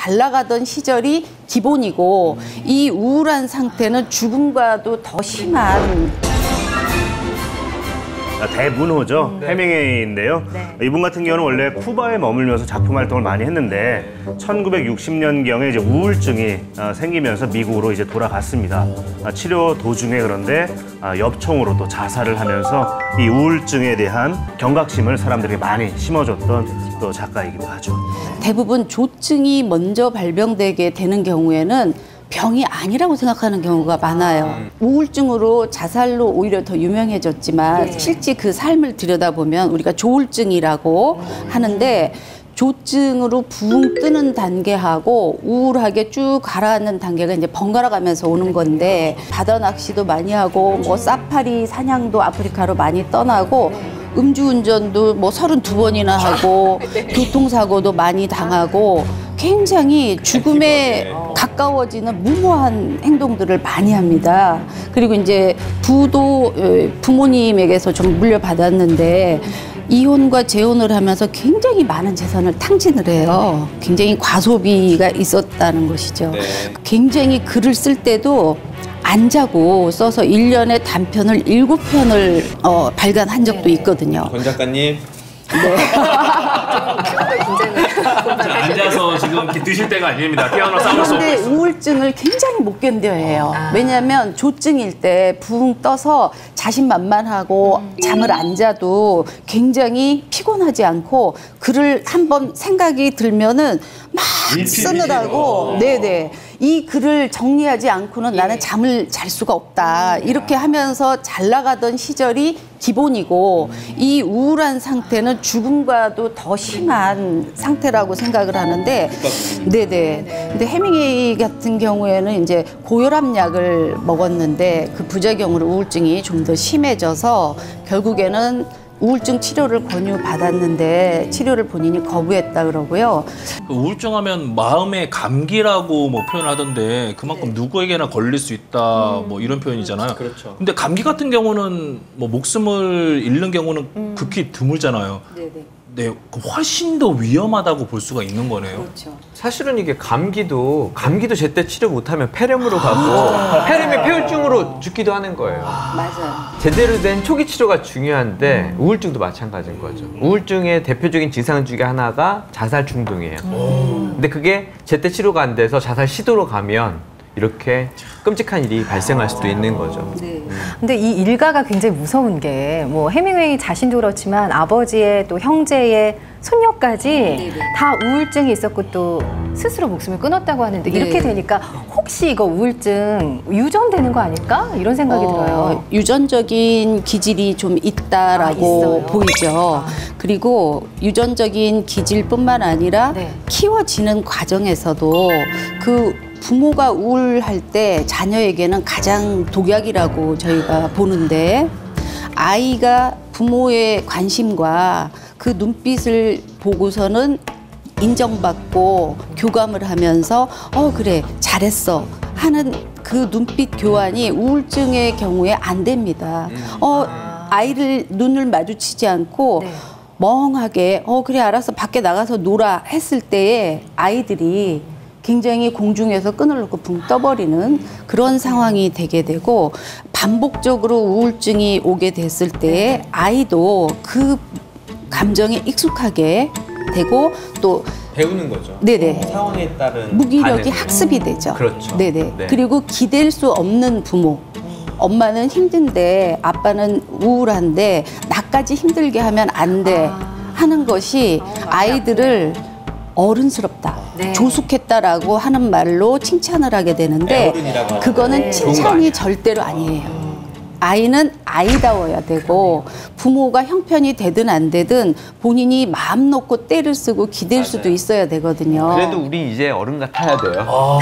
잘 나가던 시절이 기본이고 이 우울한 상태는 죽음과도 더 심한 대문호죠. 해밍웨이인데요. 이분 같은 경우는 원래 쿠바에 머물면서 작품 활동을 많이 했는데 1960년경에 이제 우울증이 생기면서 미국으로 이제 돌아갔습니다. 치료 도중에 그런데 엽총으로 또 자살을 하면서 이 우울증에 대한 경각심을 사람들에게 많이 심어줬던 또 작가이기도 하죠. 대부분 조증이 먼저 발병되게 되는 경우에는 병이 아니라고 생각하는 경우가 많아요. 우울증으로 자살로 오히려 더 유명해졌지만 실제 그 삶을 들여다보면 우리가 조울증이라고 하는데 조증으로 붕 뜨는 단계하고 우울하게 쭉 가라앉는 단계가 이제 번갈아 가면서 오는 건데 바다 낚시도 많이 하고 뭐 사파리 사냥도 아프리카로 많이 떠나고 음주운전도 뭐 32번이나 하고 교통사고도 많이 당하고 굉장히 죽음에 가까워지는 무모한 행동들을 많이 합니다. 그리고 이제 부도 부모님에게서 좀 물려받았는데 이혼과 재혼을 하면서 굉장히 많은 재산을 탕진을 해요. 굉장히 과소비가 있었다는 것이죠. 굉장히 글을 쓸 때도 안 자고 써서 1년에 단편을 7편을 발간한 적도 있거든요. 권 작가님. 네. 앉아서 지금 드실 때가 아닙니다. 티라노사우루스. 그런데 우울증을 굉장히 못 견뎌해요. 왜냐하면 조증일 때 붕 떠서 자신만만하고 잠을 안 자도 굉장히 피곤하지 않고 글을 한번 생각이 들면은 막 쓰느라고 네네 이 글을 정리하지 않고는 나는 잠을 잘 수가 없다 이렇게 하면서 잘 나가던 시절이 기본이고 이 우울한 상태는 죽음과도 더 심한 상태라고 생각을 하는데 네네 근데 해밍웨이 같은 경우에는 이제 고혈압 약을 먹었는데 그 부작용으로 우울증이 좀 더 심해져서 결국에는 우울증 치료를 권유받았는데 치료를 본인이 거부했다 그러고요. 우울증하면 마음의 감기라고 뭐 표현하던데 그만큼 누구에게나 걸릴 수 있다 뭐 이런 표현이잖아요. 그렇죠. 근데 감기 같은 경우는 뭐 목숨을 잃는 경우는 극히 드물잖아요. 네네. 네, 훨씬 더 위험하다고 볼 수가 있는 거네요. 그렇죠. 사실은 이게 감기도 제때 치료 못하면 폐렴으로 가고 폐렴이 폐혈증으로 죽기도 하는 거예요. 맞아요. 제대로 된 초기 치료가 중요한데 우울증도 마찬가지인 거죠. 우울증의 대표적인 증상 중에 하나가 자살 충동이에요. 근데 그게 제때 치료가 안 돼서 자살 시도로 가면 이렇게 끔찍한 일이 발생할 수도 있는 거죠. 네. 근데 이 일가가 굉장히 무서운 게 뭐 해밍웨이 자신도 그렇지만 아버지의 또 형제의 손녀까지 다 우울증이 있었고 또 스스로 목숨을 끊었다고 하는데 이렇게 되니까 혹시 이거 우울증 유전되는 거 아닐까? 이런 생각이 들어요. 유전적인 기질이 좀 있다라고 보이죠. 그리고 유전적인 기질뿐만 아니라 키워지는 과정에서도 그 부모가 우울할 때 자녀에게는 가장 독약이라고 저희가 보는데 아이가 부모의 관심과 그 눈빛을 보고서는 인정받고 교감을 하면서 그래 잘했어 하는 그 눈빛 교환이 우울증의 경우에 안 됩니다. 아이를 눈을 마주치지 않고 멍하게 그래 알았어 밖에 나가서 놀아 했을 때에 아이들이 굉장히 공중에서 끈을 놓고 붕 떠버리는 그런 상황이 되게 되고 반복적으로 우울증이 오게 됐을 때 아이도 그 감정에 익숙하게 되고 또 배우는 거죠. 네네. 상황에 따른 무기력이 학습이 되죠. 그렇죠. 네네. 그리고 기댈 수 없는 부모. 엄마는 힘든데 아빠는 우울한데 나까지 힘들게 하면 안 돼 하는 것이 아이들을 어른스럽다, 조숙했다라고 하는 말로 칭찬을 하게 되는데 그거는 칭찬이 절대로 아니에요. 아이는 아이다워야 되고 부모가 형편이 되든 안 되든 본인이 마음 놓고 때를 쓰고 기댈 수도 있어야 되거든요. 그래도 우리 이제 어른 같아야 돼요.